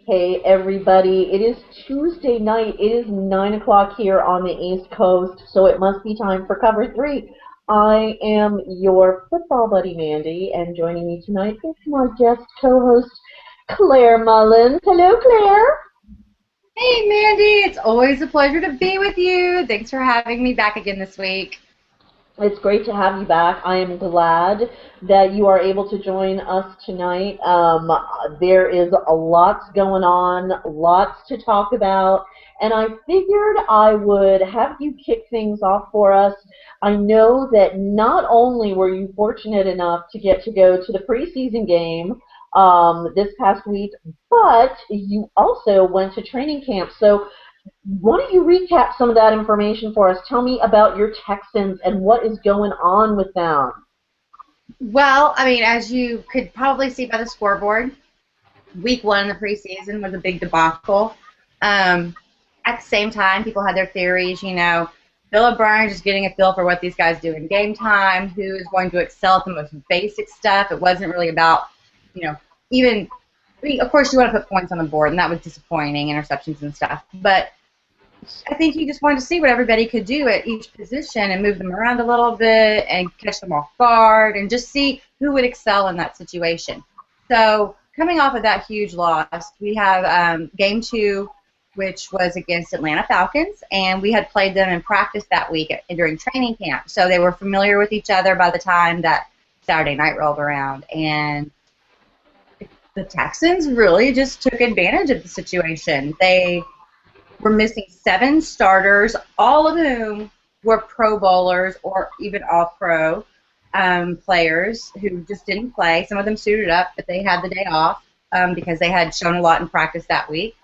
Hey everybody, it is Tuesday night. It is 9 o'clock here on the East Coast, so it must be time for Cover 3. I am your football buddy Mandy, and joining me tonight is my guest co-host Claire Mullins. Hello Claire! Hey Mandy, it's always a pleasure to be with you. Thanks for having me back again this week. It's great to have you back. I am glad that you are able to join us tonight. There is a lot going on, lots to talk about, and I figured I would have you kick things off for us. I know that not only were you fortunate enough to get to go to the preseason game this past week, but you also went to training camp. So why don't you recap some of that information for us? Tell me about your Texans and what is going on with them. Well, I mean, as you could probably see by the scoreboard, week one in the preseason was a big debacle. At the same time, people had their theories, Bill O'Brien just getting a feel for what these guys do in game time, who is going to excel at the most basic stuff. It wasn't really about, of course you want to put points on the board, and that was disappointing, interceptions and stuff. But I think he just wanted to see what everybody could do at each position and move them around a little bit and catch them off guard and just see who would excel in that situation. So coming off of that huge loss, we have game 2, which was against Atlanta Falcons, and we had played them in practice that week during training camp. So they were familiar with each other by the time that Saturday night rolled around. And the Texans really just took advantage of the situation. They were missing 7 starters, all of whom were Pro Bowlers or even All-Pro players who just didn't play. Some of them suited up, but they had the day off because they had shown a lot in practice that week.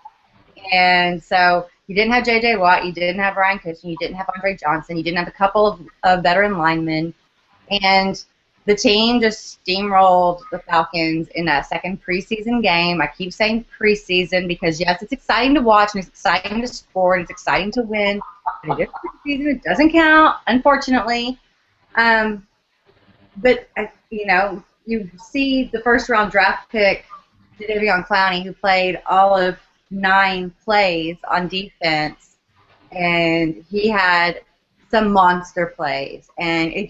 And so you didn't have J.J. Watt, you didn't have Ryan Cushing, you didn't have Andre Johnson, you didn't have a couple of veteran linemen, and the team just steamrolled the Falcons in that second preseason game. I keep saying preseason because, yes, it's exciting to watch and it's exciting to score and it's exciting to win. But it is preseason. It doesn't count, unfortunately. But, you see the first-round draft pick, Jadeveon Clowney, who played all of 9 plays on defense, and he had some monster plays, and it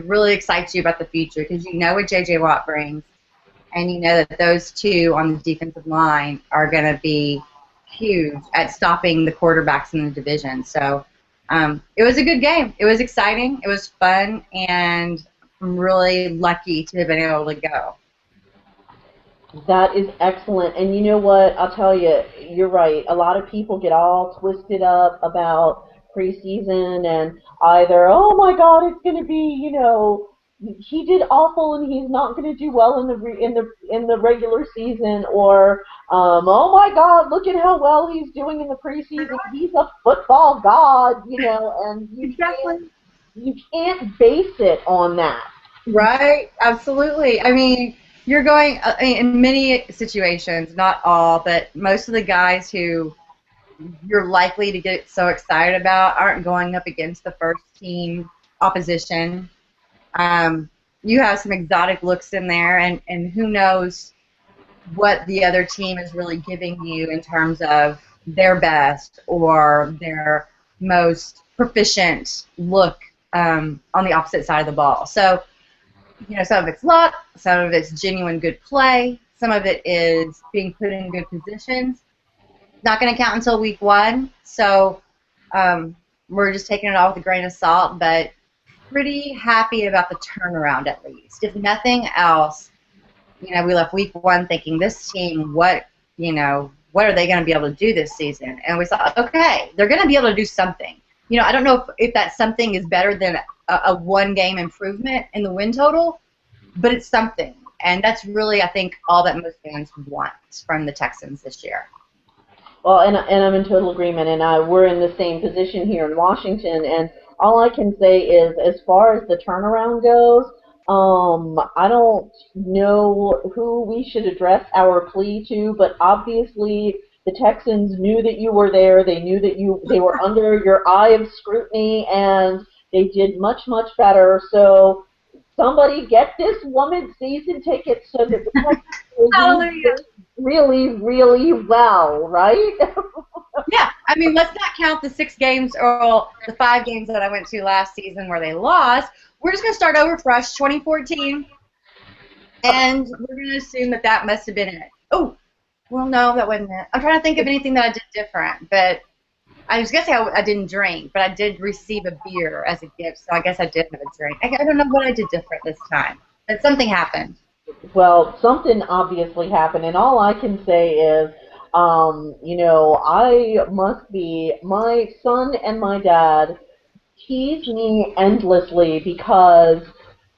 really excites you about the future because you know what J.J. Watt brings, and you know that those two on the defensive line are going to be huge at stopping the quarterbacks in the division. So it was a good game. It was exciting. It was fun, and I'm really lucky to have been able to go. That is excellent. And you know what? I'll tell you, you're right. A lot of people get all twisted up about preseason and either, oh my God, it's going to be, he did awful and he's not going to do well in the regular season, or oh my God, look at how well he's doing in the preseason. He's a football god, and you can't base it on that. Right? Absolutely. I mean, you're going in many situations, not all, but most of the guys who you're likely to get so excited about aren't going up against the first team opposition. You have some exotic looks in there, and who knows what the other team is really giving you in terms of their best or their most proficient look on the opposite side of the ball. So, some of it's luck, some of it's genuine good play, some of it is being put in good positions. Not going to count until week 1, so we're just taking it all with a grain of salt, but pretty happy about the turnaround at least. If nothing else, we left week 1 thinking this team, what are they going to be able to do this season? And we thought, okay, they're going to be able to do something. I don't know if that something is better than a 1-game improvement in the win total, but it's something. And that's really, I think, all that most fans want from the Texans this year. Well, and I'm in total agreement, and we're in the same position here in Washington, and all I can say is, as far as the turnaround goes, I don't know who we should address our plea to, but obviously the Texans knew that you were there. They knew that they were under your eye of scrutiny, and they did much, much better. So somebody get this woman season tickets so that the Texans really, really well, right? Yeah, I mean, let's not count the 6 games or the 5 games that I went to last season where they lost. We're just going to start over fresh, 2014, and we're going to assume that that must have been it. Oh, well, no, that wasn't it. I'm trying to think of anything that I did different, but I was going to say I didn't drink, but I did receive a beer as a gift, so I guess I did have a drink. I don't know what I did different this time, but something happened. Well, something obviously happened, and all I can say is, I must be, my son and my dad tease me endlessly because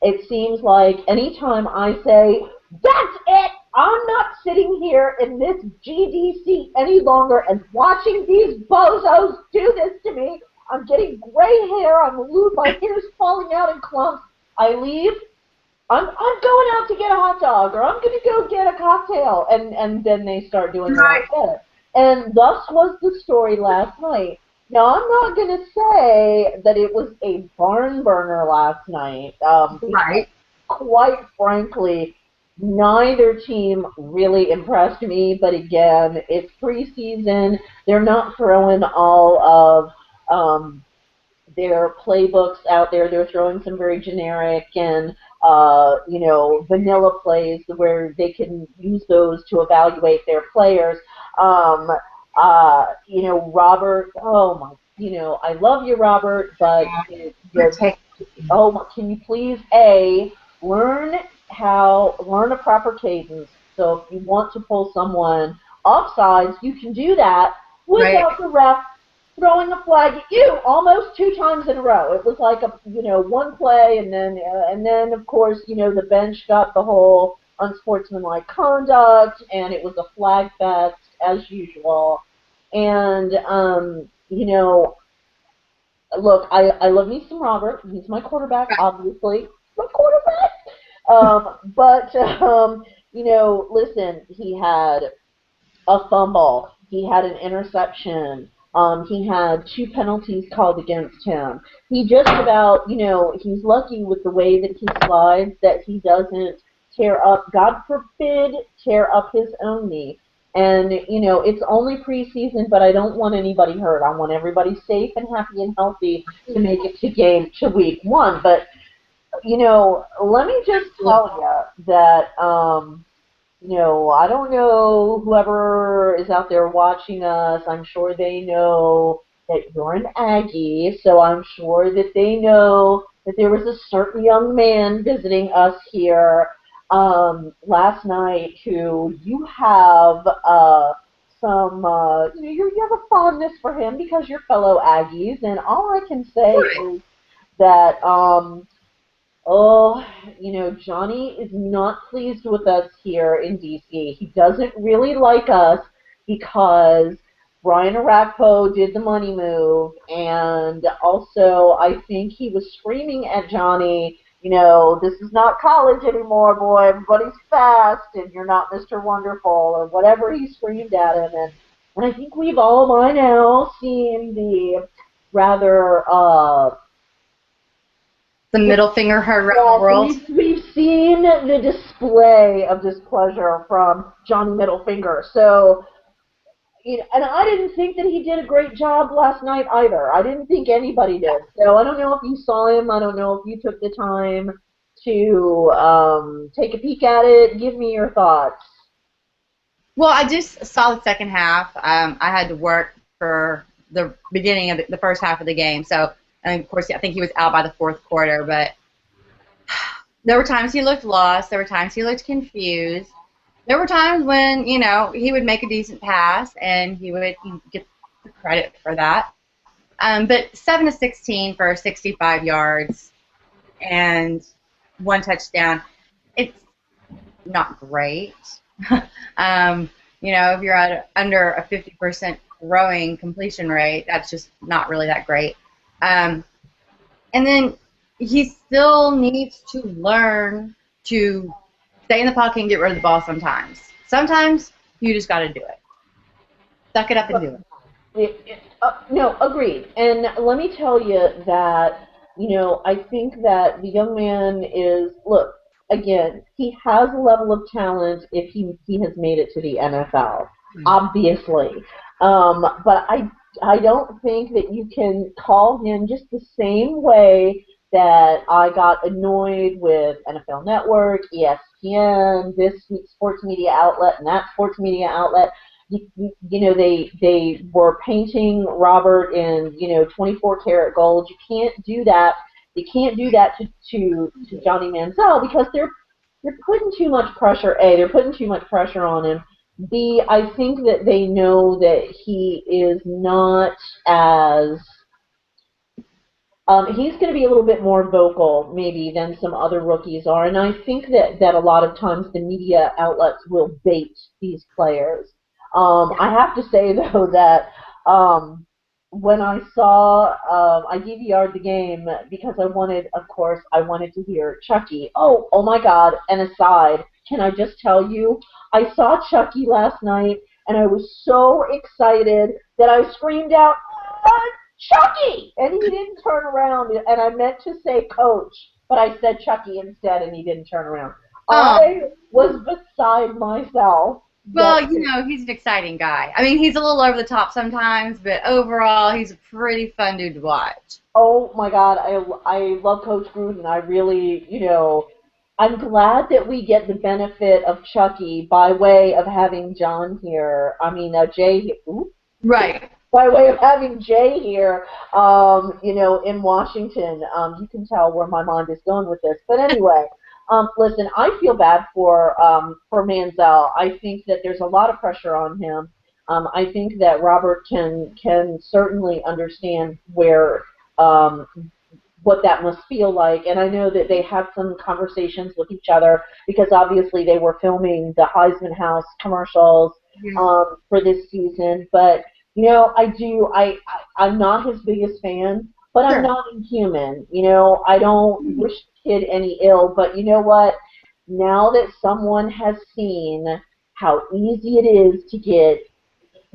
it seems like anytime I say, that's it, I'm not sitting here in this GDC any longer and watching these bozos do this to me. I'm getting gray hair, my hair's falling out in clumps. I leave, I'm going out to get a hot dog, or I'm going to go get a cocktail, and then they start doing what I Right. said. And thus was the story last night. Now, I'm not going to say that it was a barn burner last night, because Right. quite frankly, neither team really impressed me. But again, it's preseason. They're not throwing all of their playbooks out there. They're throwing some very generic and vanilla plays where they can use those to evaluate their players. Um, Robert. Oh my. I love you, Robert, but can you please learn a proper cadence? So if you want to pull someone offsides, you can do that Right. without the ref throwing a flag at you almost 2 times in a row. It was like one play, and then of course the bench got the whole unsportsmanlike conduct, and it was a flag fest as usual. And look, I love me some Robert. He's my quarterback, obviously. My quarterback. But listen, he had a fumble. He had an interception. He had 2 penalties called against him. He just about, he's lucky with the way that he slides that he doesn't tear up, God forbid, tear up his own knee. And, it's only preseason, but I don't want anybody hurt. I want everybody safe and happy and healthy to make it to week 1. But, let me just tell you that, I don't know whoever is out there watching us. I'm sure they know that you're an Aggie, so I'm sure that they know that there was a certain young man visiting us here last night who you have you have a fondness for him because you're fellow Aggies, and all I can say is that oh, Johnny is not pleased with us here in DC. He doesn't really like us because Brian Arakpo did the money move, and also I think he was screaming at Johnny, this is not college anymore, boy. Everybody's fast, and you're not Mr. Wonderful, or whatever he screamed at him. And I think we've all by now seen the rather The middle finger heard around the yes, world. we've seen the display of displeasure from Johnny Middlefinger. So, and I didn't think that he did a great job last night either. I didn't think anybody did. So I don't know if you saw him. I don't know if you took the time to take a peek at it. Give me your thoughts. Well, I just saw the second half. I had to work for the beginning of the first half of the game. So, and of course, I think he was out by the fourth quarter. But there were times he looked lost. There were times he looked confused. There were times when, he would make a decent pass and he would get the credit for that. But 7 to 16 for 65 yards and 1 touchdown, it's not great. If you're at under a 50% throwing completion rate, that's just not really that great. And then he still needs to learn to stay in the pocket and get rid of the ball sometimes. Sometimes you just got to do it. Suck it up and do it. No, agreed. And let me tell you that, I think that the young man is, look, again, he has a level of talent if he has made it to the NFL, obviously. But I don't think that you can call him just the same way that I got annoyed with NFL Network, ESPN, this sports media outlet, and that sports media outlet. They were painting Robert in 24 karat gold. You can't do that. You can't do that to Johnny Manziel because they're putting too much pressure. A, they're putting too much pressure on him. B, I think that they know that he is not as he's going to be a little bit more vocal, maybe, than some other rookies are, and I think that a lot of times the media outlets will bait these players. I have to say though that when I saw, I DVR'd the game because of course, I wanted to hear Chucky. Oh my God! And aside, can I just tell you, I saw Chucky last night, and I was so excited that I screamed out, Chucky! And he didn't turn around, and I meant to say Coach, but I said Chucky instead, and he didn't turn around. Oh. I was beside myself. Well, he's an exciting guy. I mean, he's a little over the top sometimes, but overall, he's a pretty fun dude to watch. Oh my God, I love Coach Gruden. I really, I'm glad that we get the benefit of Chucky by way of having John here. I mean, Jay. Ooh, right. By way of having Jay here, in Washington. You can tell where my mind is going with this. But anyway, listen, I feel bad for Manziel. I think that there's a lot of pressure on him. I think that Robert can certainly understand where what that must feel like. And I know that they had some conversations with each other because obviously they were filming the Heisman House commercials for this season. But I'm not his biggest fan, but I'm not inhuman. I don't wish the kid any ill, but you know what? Now that someone has seen how easy it is to get,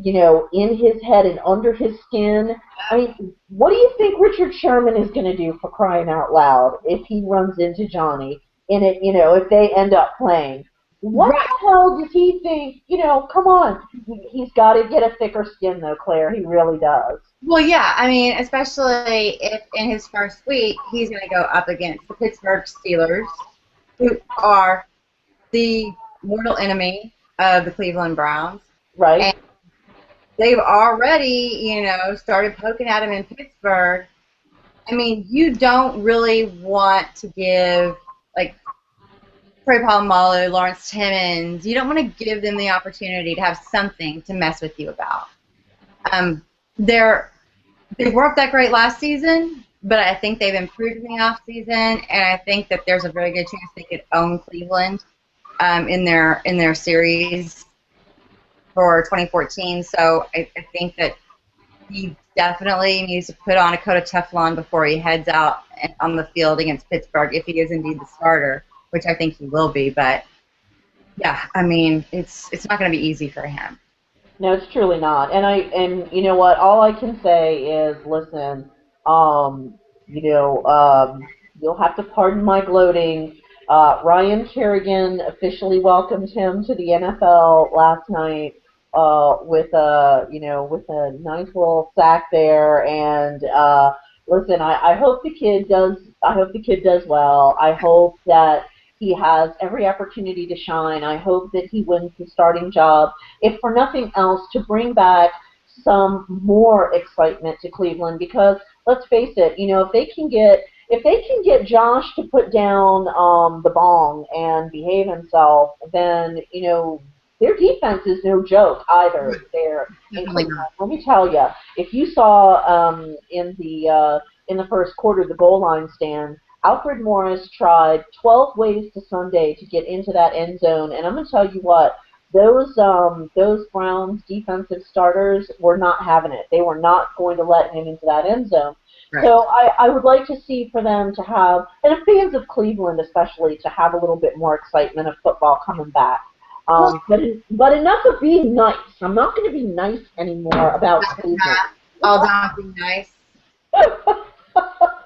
in his head and under his skin, I mean, what do you think Richard Sherman is going to do, for crying out loud, if he runs into Johnny in it, if they end up playing? What the hell does he think? Come on. He's got to get a thicker skin, though, Claire. He really does. Well, yeah. I mean, especially if in his first week he's going to go up against the Pittsburgh Steelers, who are the mortal enemy of the Cleveland Browns. Right. And they've already, started poking at him in Pittsburgh. I mean, you don't really want to give, like, Troy Polamalu, Lawrence Timmons, you don't want to give them the opportunity to have something to mess with you about. They weren't that great last season, but I think they've improved in the offseason, and I think that there's a very good chance they could own Cleveland in their series for 2014. So I think that he definitely needs to put on a coat of Teflon before he heads out on the field against Pittsburgh, if he is indeed the starter, which I think he will be. But yeah, I mean, it's not going to be easy for him. No, it's truly not. And you know what? All I can say is, listen, you'll have to pardon my gloating. Ryan Kerrigan officially welcomed him to the NFL last night with a nice little sack there. And listen, I hope the kid does. I hope the kid does well. I hope that he has every opportunity to shine. I hope that he wins the starting job, if for nothing else, to bring back some more excitement to Cleveland. Because let's face it, if they can get Josh to put down the bong and behave himself, then their defense is no joke either. There, let me tell you, if you saw in the first quarter the goal line stand, Alfred Morris tried 12 ways to Sunday to get into that end zone, and I'm going to tell you what, those Browns defensive starters were not having it. They were not going to let him into that end zone. Right. So I would like to see for them to have, and fans of Cleveland especially, to have a little bit more excitement of football coming back. But enough of being nice. I'm not going to be nice anymore about Cleveland. All done being nice.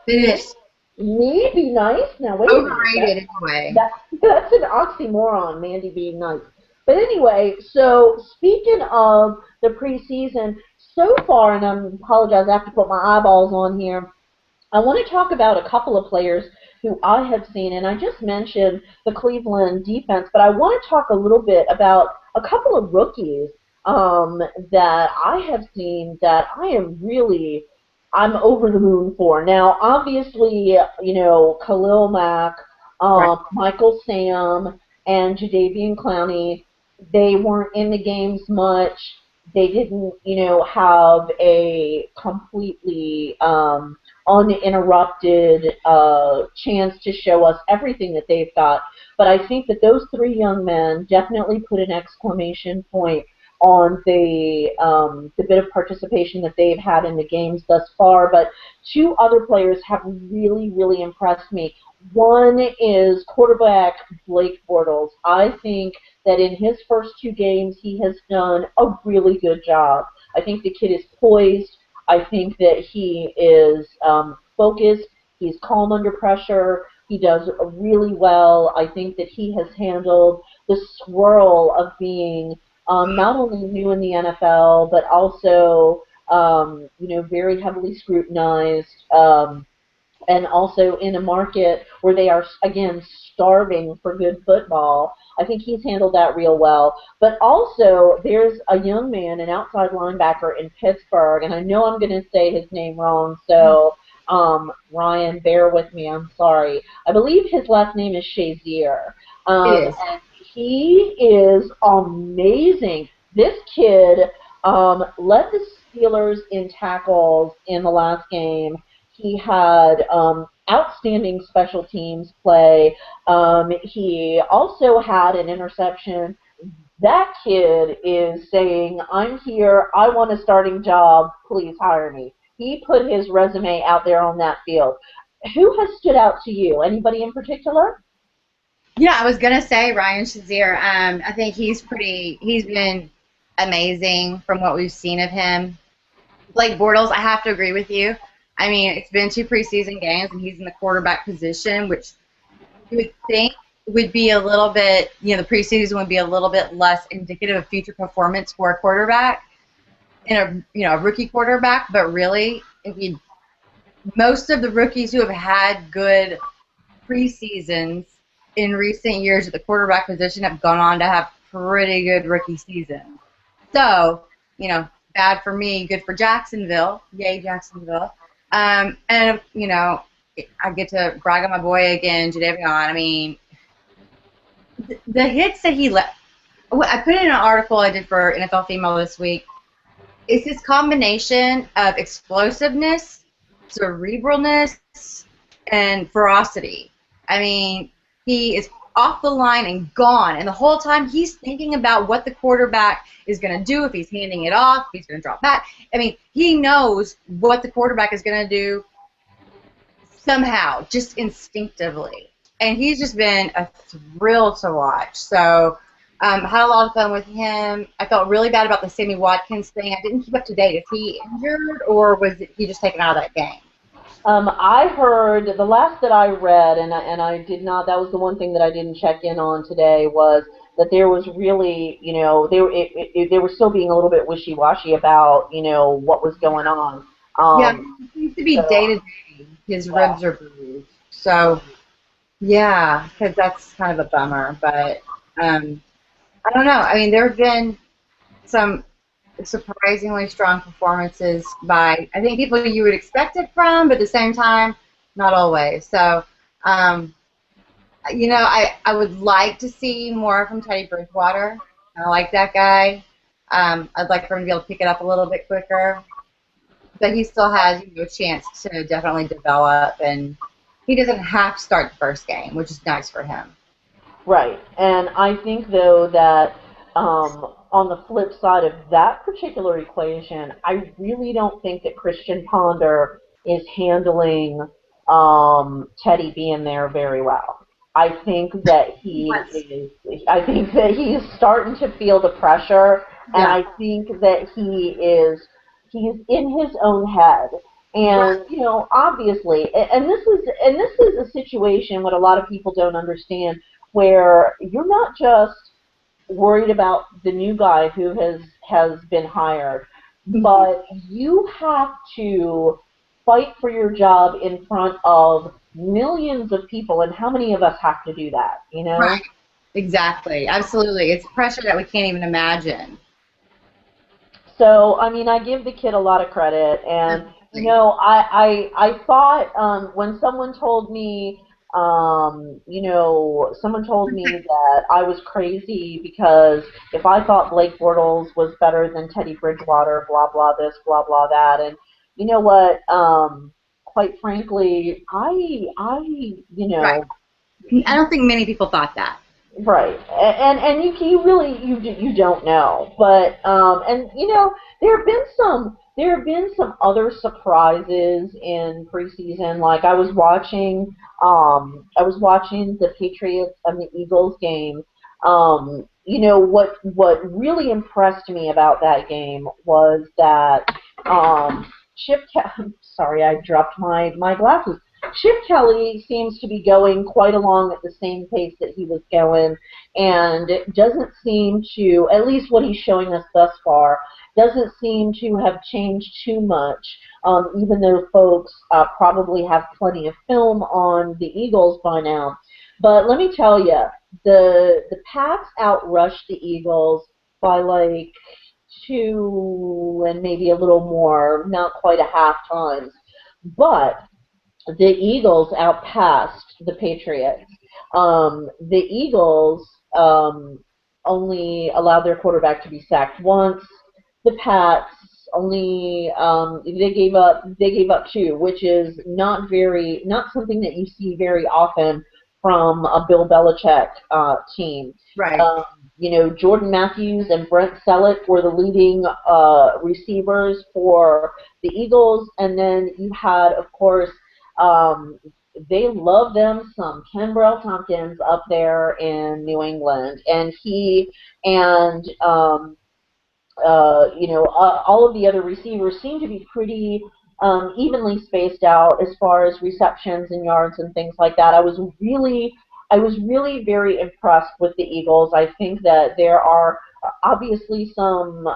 Finish. Me be nice? Now wait a minute. Overrated anyway. That's an oxymoron, Mandy being nice. But anyway, so speaking of the preseason, so far, and I apologize, I have to put my eyeballs on here. I want to talk about a couple of players who I have seen, and I just mentioned the Cleveland defense, but I want to talk a little bit about a couple of rookies that I have seen that I'm over the moon for. Now, obviously, Khalil Mack, Right. Michael Sam, and Jadeveon Clowney, they weren't in the games much. They didn't, have a completely uninterrupted chance to show us everything that they've got. But I think that those three young men definitely put an exclamation point on the bit of participation that they've had in the games thus far. But two other players have really, really impressed me. One is quarterback Blake Bortles. I think that in his first two games, he has done a really good job. I think the kid is poised. I think that he is focused. He's calm under pressure. He does really well. I think that he has handled the swirl of being not only new in the NFL, but also, very heavily scrutinized. And also in a market where they are, again, starving for good football. I think he's handled that real well. But also, there's a young man, an outside linebacker in Pittsburgh, and I know I'm going to say his name wrong, so Ryan, bear with me. I'm sorry. I believe his last name is Shazier. It is. And he is amazing. This kid led the Steelers in tackles in the last game. He had outstanding special teams play. He also had an interception. That kid is saying, I'm here, I want a starting job, please hire me. He put his resume out there on that field. Who has stood out to you? Anybody in particular? Yeah, I was gonna say Ryan Shazier. I think he's been amazing from what we've seen of him. Blake Bortles, I have to agree with you. I mean, it's been two preseason games, and he's in the quarterback position, which you would think would be a little bit, the preseason would be a little bit less indicative of future performance for a quarterback in a rookie quarterback. But really, most of the rookies who have had good preseasons in recent years at the quarterback position have gone on to have pretty good rookie seasons. So, bad for me, good for Jacksonville. Yay, Jacksonville. And, I get to brag on my boy again, Jadeveon. I mean, the hits that he left. I put in an article I did for NFL Female this week. It's this combination of explosiveness, cerebralness, and ferocity. I mean, he is off the line and gone, and the whole time he's thinking about what the quarterback is going to do, if he's handing it off, if he's going to drop back. I mean, he knows what the quarterback is going to do somehow, just instinctively. And he's just been a thrill to watch. So had a lot of fun with him. I felt really bad about the Sammy Watkins thing. I didn't keep up to date. Is he injured, or was he just taken out of that game? I heard the last that I read, and I did not. That was the one thing that I didn't check in on today, was that there was really, they were still being a little bit wishy-washy about, what was going on. Yeah, it seems to be So, day to day. His yeah. ribs are bruised. So, yeah, because that's kind of a bummer. But I don't know. I mean, there have been some surprisingly strong performances by, I think, people you would expect it from, but at the same time, not always. So, I would like to see more from Teddy Bridgewater. I like that guy. I'd like for him to be able to pick it up a little bit quicker. But he still has a chance to definitely develop, and he doesn't have to start the first game, which is nice for him. Right. And I think, though, that on the flip side of that particular equation, I really don't think that Christian Ponder is handling Teddy being there very well. I think that I think that he's starting to feel the pressure, and Yeah. I think that he is in his own head. And you know, obviously, and this is a situation what a lot of people don't understand, where you're not just worried about the new guy who has been hired, but you have to fight for your job in front of millions of people, and how many of us have to do that, you know? Right. Exactly. Absolutely. It's pressure that we can't even imagine. So, I mean, I give the kid a lot of credit, and you Absolutely. know, I thought when someone told me, you know, someone told me that I was crazy because if I thought Blake Bortles was better than Teddy Bridgewater, blah blah this, blah blah that, and you know what? Quite frankly, you Right. know, I don't think many people thought that. right, and you really you don't know, but and you know there have been some other surprises in preseason. Like I was watching the Patriots and the Eagles game. You know what really impressed me about that game was that sorry, I dropped my glasses. Chip Kelly seems to be going quite along at the same pace that he was going, and doesn't seem to, at least what he's showing us thus far, doesn't seem to have changed too much, even though folks probably have plenty of film on the Eagles by now. But let me tell you, the Pats outrushed the Eagles by like two and maybe a little more, not quite a half times. But the Eagles outpassed the Patriots. The Eagles only allowed their quarterback to be sacked once. The Pats only they gave up two, which is not something that you see very often from a Bill Belichick team. Right. Um, you know, Jordan Matthews and Brent Selleck were the leading receivers for the Eagles, and then you had, of course, um, they love them some Ken Burrell Tompkins up there in New England, and he and you know, all of the other receivers seem to be pretty evenly spaced out as far as receptions and yards and things like that. I was really very impressed with the Eagles. I think that there are obviously some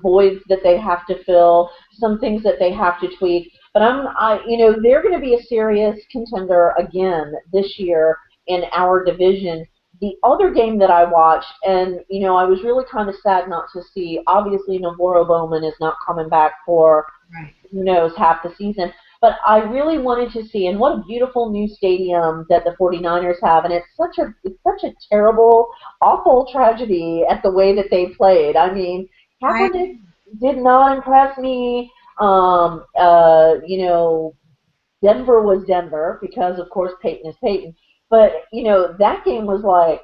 voids that they have to fill, some things that they have to tweak. But you know, they're going to be a serious contender again this year in our division. The other game that I watched, and you know, I was really kind of sad not to see. Obviously, Navarro Bowman is not coming back for Right. who knows half the season. But I really wanted to see, and what a beautiful new stadium that the 49ers have, and it's such a terrible, awful tragedy at the way that they played. I mean, I Kaepernick did not impress me. You know, Denver was Denver because, of course, Peyton is Peyton. But you know, that game was like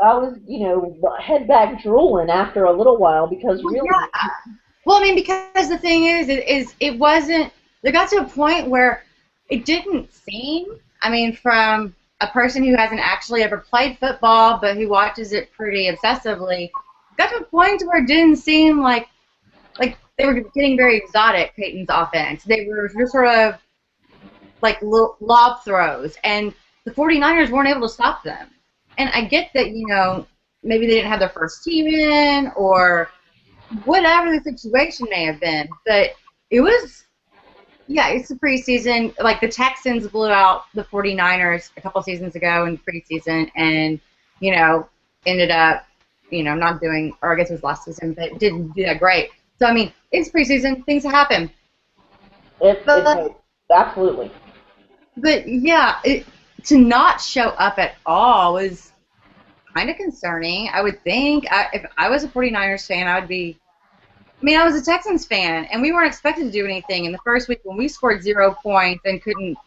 I was, you know, head back drooling after a little while because well, really, yeah. Well, I mean, because the thing is it wasn't. There got to a point where it didn't seem. I mean, from a person who hasn't actually ever played football but who watches it pretty obsessively, got to a point where it didn't seem like they were getting very exotic. Peyton's offense. They were just sort of like lob throws, and the 49ers weren't able to stop them. And I get that, you know, maybe they didn't have their first team in or whatever the situation may have been, but it was, yeah, it's the preseason. Like the Texans blew out the 49ers a couple seasons ago in preseason and, you know, ended up, you know, not doing, or I guess it was last season, but didn't do that great. So, I mean, it's preseason, things happen. But it absolutely. But yeah, to not show up at all was kind of concerning. I would think if I was a 49ers fan, I would be. I mean, I was a Texans fan, and we weren't expected to do anything in the first week when we scored 0 points and couldn't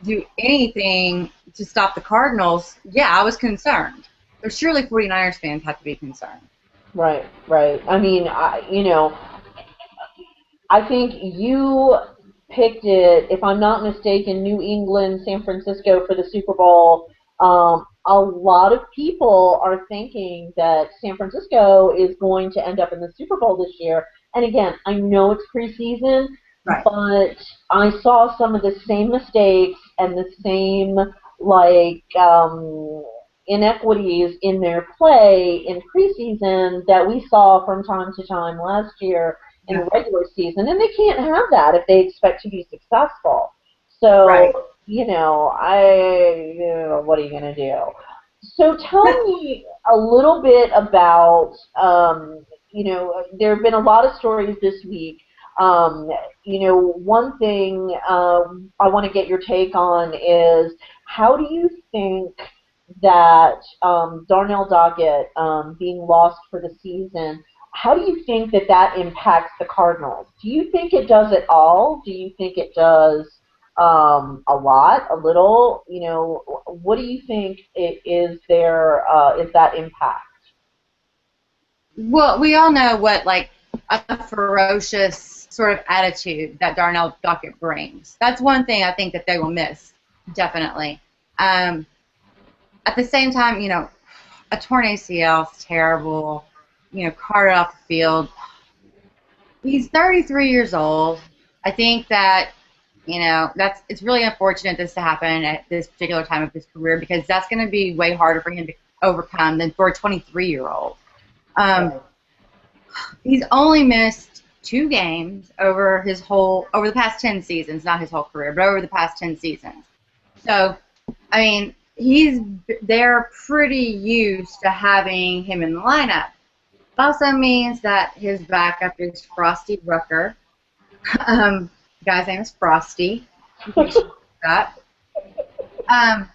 do anything to stop the Cardinals. Yeah, I was concerned. But surely 49ers fans have to be concerned. Right, right. I mean, you know, I think you picked it, if I'm not mistaken, New England, San Francisco for the Super Bowl. A lot of people are thinking that San Francisco is going to end up in the Super Bowl this year, And again, I know it's preseason, Right. but I saw some of the same mistakes and the same like inequities in their play in preseason that we saw from time to time last year in Yeah. the regular season, and they can't have that if they expect to be successful. Right. So, what are you going to do? So tell me a little bit about, there have been a lot of stories this week. Um, one thing I want to get your take on is how do you think that Darnell Dockett being lost for the season, how do you think that that impacts the Cardinals? Do you think it does at all? Do you think it does a lot, a little? What do you think is that impact? Well, we all know what like a ferocious sort of attitude that Darnell Dockett brings. That's one thing I think that they will miss, definitely. Um, at the same time, a torn ACL is terrible. Carted off the field. He's 33 years old. I think that it's really unfortunate this to happen at this particular time of his career because that's going to be way harder for him to overcome than for a 23-year-old. Um, Right. he's only missed 2 games over the past 10 seasons, not his whole career, but over the past 10 seasons. So, I mean, they're pretty used to having him in the lineup. It also means that his backup is Frosty Rucker. The guy's name is Frosty, in case you know that. Um,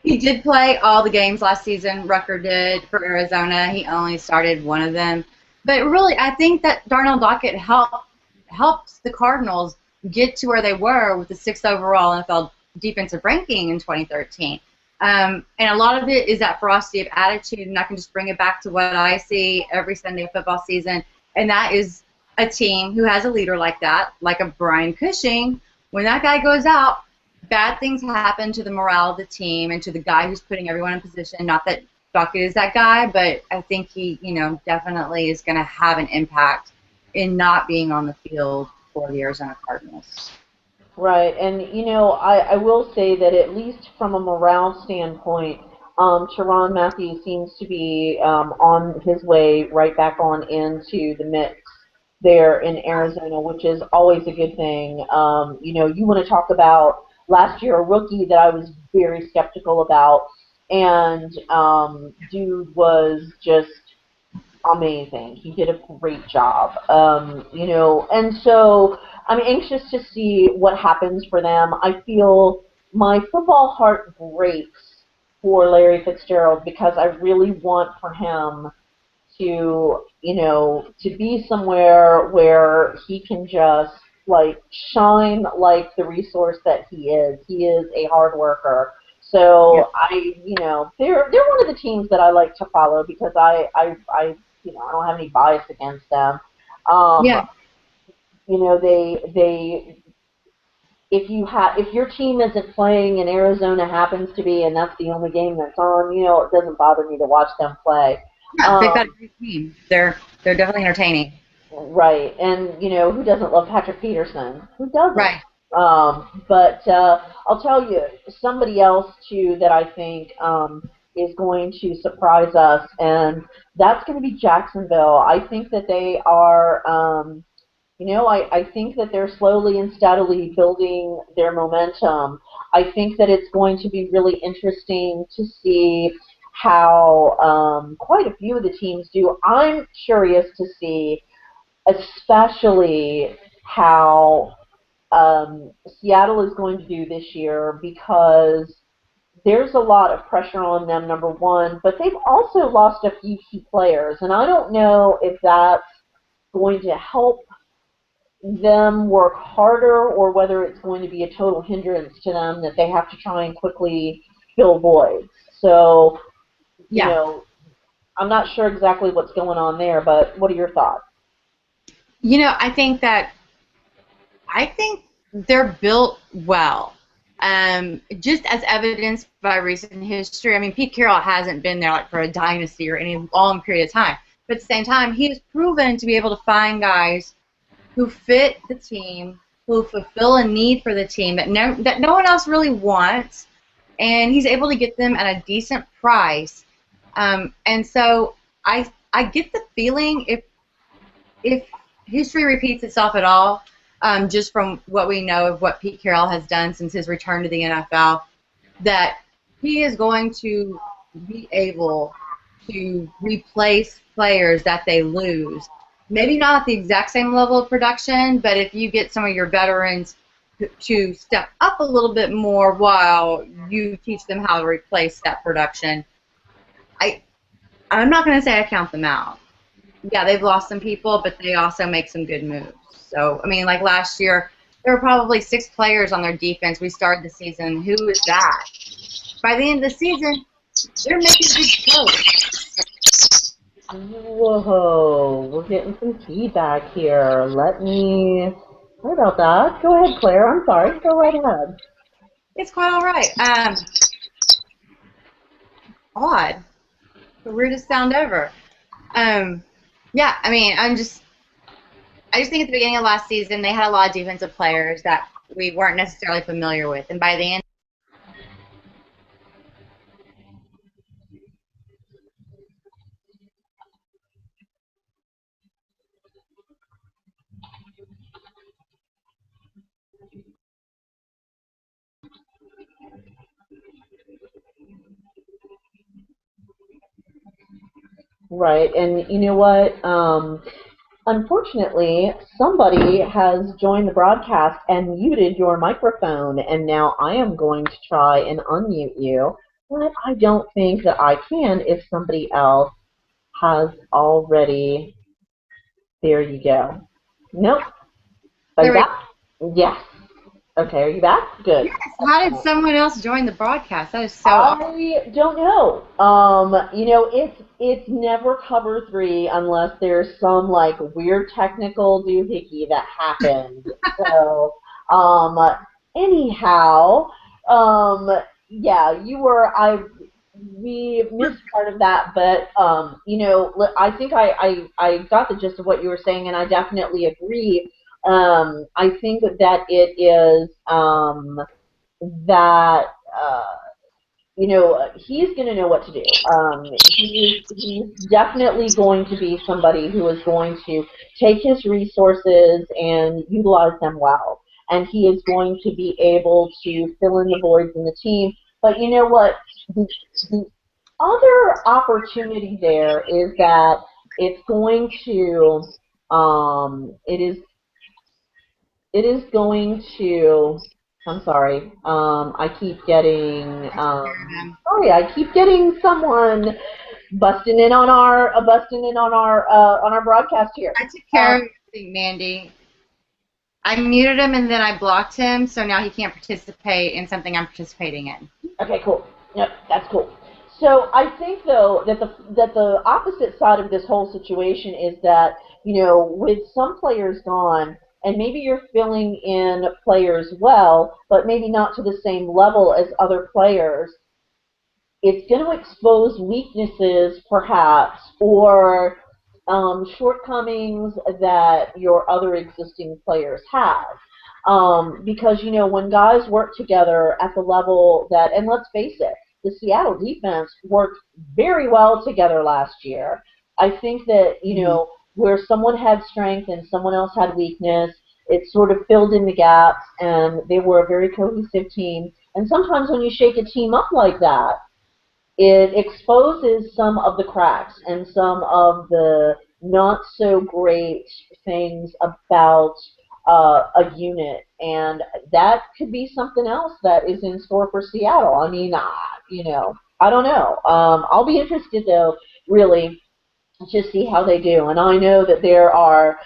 he did play all the games last season. Rucker did for Arizona. He only started one of them. But really, I think that Darnell Dockett helped the Cardinals get to where they were with the 6th overall NFL defensive ranking in 2013. And a lot of it is that Frosty of attitude, and I can just bring it back to what I see every Sunday of football season, and that is a team who has a leader like that, like a Brian Cushing. When that guy goes out, bad things happen to the morale of the team and to the guy who's putting everyone in position. Not that Dockett is that guy, but I think he, definitely is going to have an impact in not being on the field for the Arizona Cardinals. Right, and I will say that at least from a morale standpoint, Tyrann Mathieu seems to be on his way right back on into the mix there in Arizona, which is always a good thing. You want to talk about last year a rookie that I was very skeptical about, and dude was just amazing. He did a great job. And so I'm anxious to see what happens for them. I feel my football heart breaks for Larry Fitzgerald because I really want for him to be somewhere where he can just like shine like the resource that he is. He is a hard worker. Yeah. So they're one of the teams that I like to follow because I don't have any bias against them. Um, Yeah. they if your team isn't playing and Arizona happens to be and that's the only game that's on, it doesn't bother me to watch them play. Yeah, they've got a Um, great team. They're definitely entertaining. right, and who doesn't love Patrick Peterson? Who doesn't? Right. But I'll tell you somebody else too that I think is going to surprise us, and that's going to be Jacksonville. I think that they are. I think that they're slowly and steadily building their momentum. I think that it's going to be really interesting to see how quite a few of the teams do. I'm curious to see, especially how Seattle is going to do this year because there's a lot of pressure on them, number one, but they've also lost a few key players, and I don't know if that's going to help them work harder or whether it's going to be a total hindrance to them that they have to try and quickly fill voids. So, you Yeah. know, I'm not sure exactly what's going on there, but what are your thoughts? I think they're built well. Just as evidenced by recent history. I mean, Pete Carroll hasn't been there like for a dynasty or any long period of time. But at the same time, he has proven to be able to find guys who fit the team, who fulfill a need for the team that no one else really wants, and he's able to get them at a decent price. And so I get the feeling if history repeats itself at all, just from what we know of what Pete Carroll has done since his return to the NFL, that he is going to be able to replace players that they lose. Maybe not at the exact same level of production, but if you get some of your veterans to step up a little bit more while you teach them how to replace that production, I'm not going to say I count them out. Yeah, they've lost some people, but they also make some good moves. So, I mean, like last year, there were probably 6 players on their defense. We started the season. Who is that? By the end of the season, they're making good plays. Whoa, we're getting some feedback here. Sorry about that. Go ahead, Claire. I'm sorry. Go right ahead. It's quite all right. Odd. The weirdest sound ever. Yeah, I mean, I just think at the beginning of last season, they had a lot of defensive players that we weren't necessarily familiar with. And by the end, Right, and you know what? Unfortunately, somebody has joined the broadcast and muted your microphone, and now I am going to try and unmute you, but I don't think that I can if somebody else has already. There you go. Nope. Are you there we back? Yes. Okay, are you back? Good. yes. How did someone else join the broadcast? That is so awesome. I don't know. You know, it's never cover 3 unless there's some like weird technical doohickey that happened. So, anyhow, yeah, we missed part of that, but you know, I think I got the gist of what you were saying, and I definitely agree. I think that it is that. You know, he's going to know what to do. He's definitely going to be somebody who is going to take his resources and utilize them well. And he is going to be able to fill in the voids in the team. But you know what? The other opportunity there is that it's going to, it is going to. I'm sorry. I keep getting. I keep getting someone busting in on our broadcast here. I took care of everything, Mandy. I muted him and then I blocked him, so now he can't participate in something I'm participating in. Okay, cool. Yep, that's cool. So I think though that the opposite side of this whole situation is that, you know, with some players gone, and maybe you're filling in players well, but maybe not to the same level as other players, it's going to expose weaknesses, perhaps, or shortcomings that your other existing players have. Because, you know, when guys work together at the level that, and let's face it, the Seattle defense worked very well together last year. I think that, you know, where someone had strength and someone else had weakness, it sort of filled in the gaps, and they were a very cohesive team. And sometimes when you shake a team up like that, it exposes some of the cracks and some of the not so great things about a unit, and that could be something else that is in store for Seattle. I mean, you know, I don't know. I'll be interested though, really, to see how they do. And I know that there are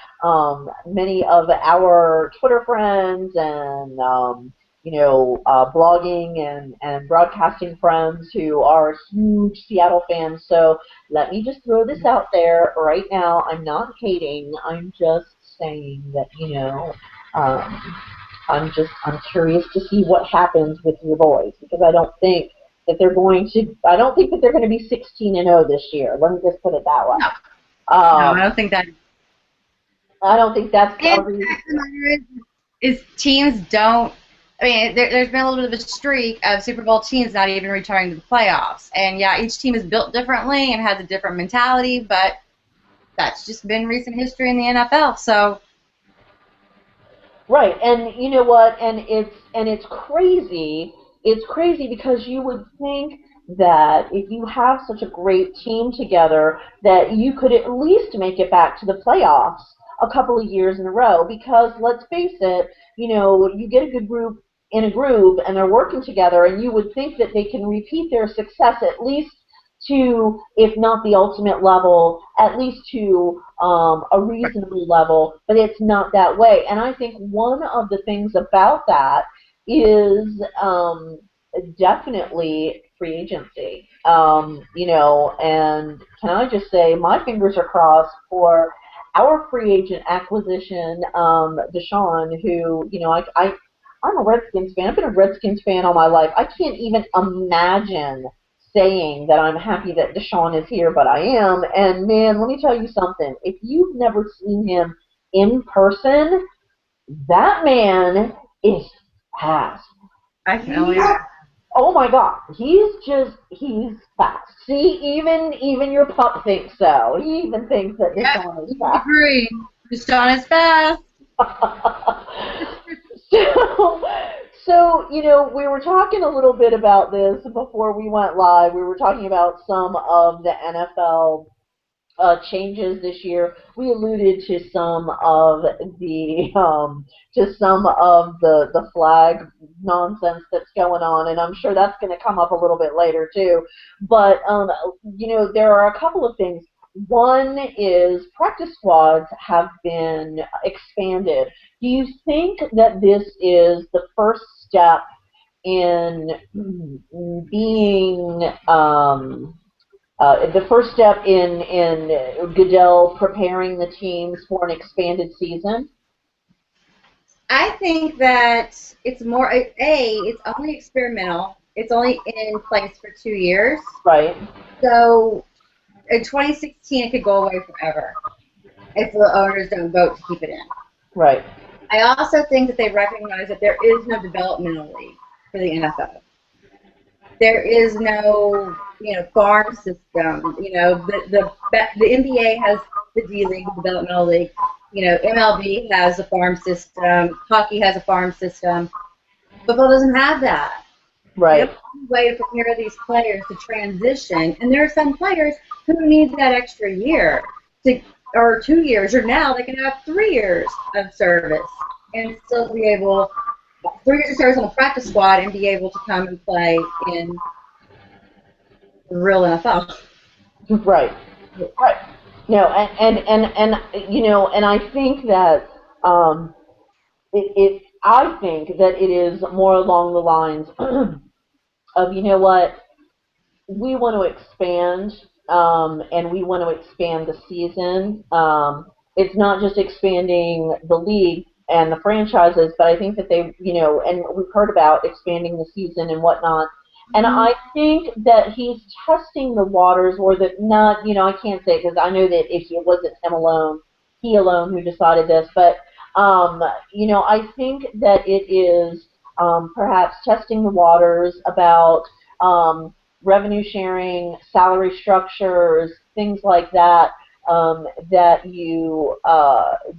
many of our Twitter friends and you know, blogging and broadcasting friends who are huge Seattle fans. So let me just throw this out there right now. I'm not hating. I'm just saying that, you know, I'm curious to see what happens with your boys, because I don't think that they're going to be 16-0 this year. Let me just put it that way. No. No, I Um, don't think that. I don't think that's a And the reason. fact of the matter is teams don't. I mean, there's been a little bit of a streak of Super Bowl teams not even returning to the playoffs. And yeah, each team is built differently and has a different mentality, but that's just been recent history in the NFL. So Right, and you know what? And it's crazy. It's crazy because you would think that if you have such a great team together, that you could at least make it back to the playoffs a couple of years in a row. Because let's face it, you get a good group in a groove and they're working together, and you would think that they can repeat their success at least to, if not the ultimate level, at least to a reasonable level, but it's not that way. And I think one of the things about that is definitely free agency. And can I just say, my fingers are crossed for our free agent acquisition, Deshaun, who, I'm a Redskins fan. I've been a Redskins fan all my life. I can't even imagine saying that I'm happy that Deshaun is here, but I am. And man, let me tell you something. If you've never seen him in person, that man is fast. I can only. He, oh my God, he's fast. See, even your pup thinks so. He even thinks that Yeah, Deshaun is we fast. agree. Deshaun is fast. so, so, we were talking a little bit about this before we went live. We were talking about some of the NFL changes this year. We alluded to some of the flag nonsense that's going on, and I'm sure that's going to come up a little bit later too. But there are a couple of things. One is practice squads have been expanded. Do you think that this is the first step in being the first step in Goodell preparing the teams for an expanded season? I think that it's more it's only experimental. It's only in place for 2 years. Right, So in 2016, it could go away forever if the owners don't vote to keep it in. right, I also think that they recognize that there is no developmental league for the NFL. There is no, farm system. The NBA has the D League, the developmental league. MLB has a farm system. Hockey has a farm system. Football doesn't have that. They don't right, have a way to prepare these players to transition. And there are some players who need that extra year or 2 years, or now they can have 3 years of service and still be able 3 years of service on the practice squad and be able to come and play in the real NFL. right, right. No, and I think that I think that it is more along the lines of, what, we want to expand, and we want to expand the season. It's not just expanding the league and the franchises, but I think that and we've heard about expanding the season and whatnot. And I think that he's testing the waters, or that not, I can't say, because I know that if it wasn't he alone who decided this, but I think that it is perhaps testing the waters about revenue sharing, salary structures, things like that, that you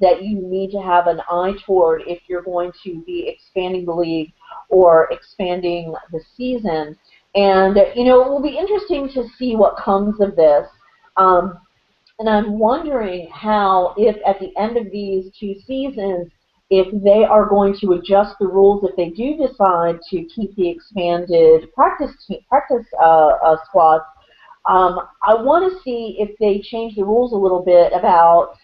need to have an eye toward if you're going to be expanding the league or expanding the season. And it will be interesting to see what comes of this. And I'm wondering how, if at the end of these 2 seasons, if they are going to adjust the rules, if they do decide to keep the expanded practice squads. I want to see if they change the rules a little bit about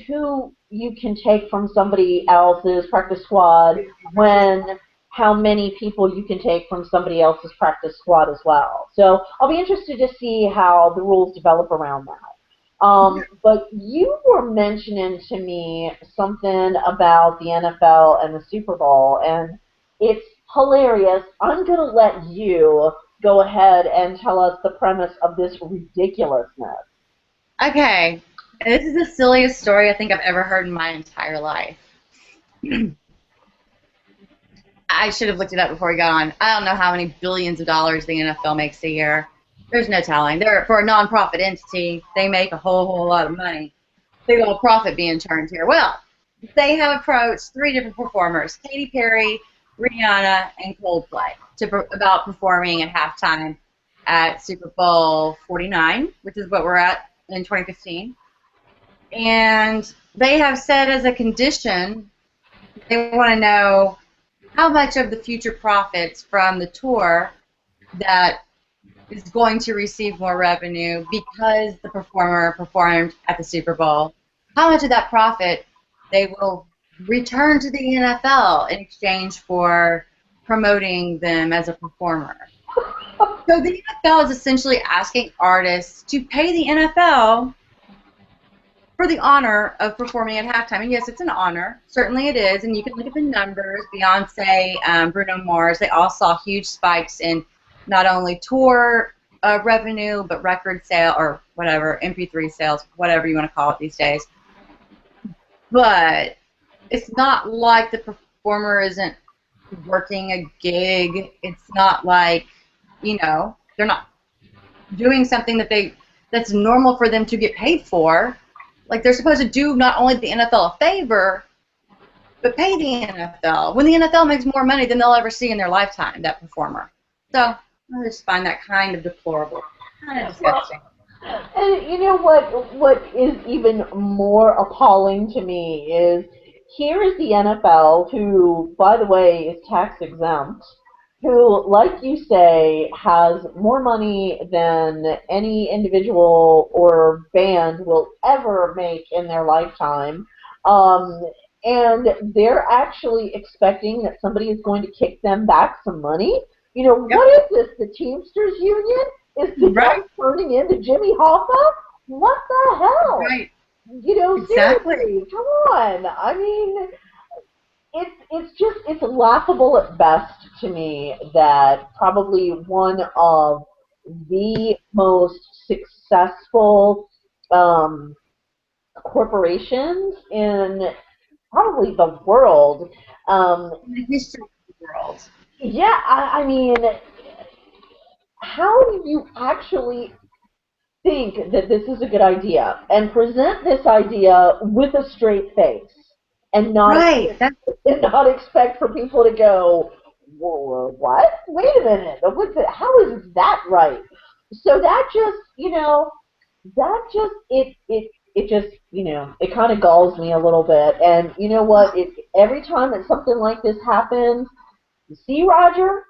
who you can take from somebody else's practice squad, when how many people you can take from somebody else's practice squad as well. So I'll be interested to see how the rules develop around that. But you were mentioning to me something about the NFL and the Super Bowl, and it's hilarious. I'm going to let you go ahead and tell us the premise of this ridiculousness. Okay. This is the silliest story I think I've ever heard in my entire life. I should have looked it up before we got on. I don't know how many billions of dollars the NFL makes a year. There's no telling. For a nonprofit entity, they make a whole lot of money. Big old profit being turned here. Well, they have approached 3 different performers: Katy Perry, Rihanna, and Coldplay, about performing at halftime at Super Bowl 49, which is what we're at in 2015. And they have said as a condition, they want to know how much of the future profits from the tour that is going to receive more revenue because the performer performed at the Super Bowl, how much of that profit they will return to the NFL in exchange for promoting them as a performer. So the NFL is essentially asking artists to pay the NFL for the honor of performing at halftime. And yes, it's an honor. Certainly it is. And you can look at the numbers. Beyonce, Bruno Mars, they all saw huge spikes in not only tour revenue, but record sale or whatever, MP3 sales, whatever you want to call it these days. But it's not like the performer isn't working a gig. It's not like, they're not doing something that's normal for them to get paid for. Like, they're supposed to do not only the NFL a favor, but pay the NFL. When the NFL makes more money than they'll ever see in their lifetime, that performer. So I just find that kind of deplorable, kind of disgusting. And you know what is even more appalling to me is here is the NFL, who, by the way, is tax exempt, who, like you say, has more money than any individual or band will ever make in their lifetime. And they're actually expecting that somebody is going to kick them back some money. What is this, the Teamsters Union? Is the guy turning into Jimmy Hoffa? What the hell? Right. Exactly. Seriously, come on. I mean, it's laughable at best to me that probably one of the most successful corporations in probably the world. In the history of the world. Yeah, I mean, how do you actually think that this is a good idea and present this idea with a straight face and not expect for people to go, whoa, what? Wait a minute, how is that right? So that just, it kind of galls me a little bit. And you know what? Every time that something like this happens, you see, Roger,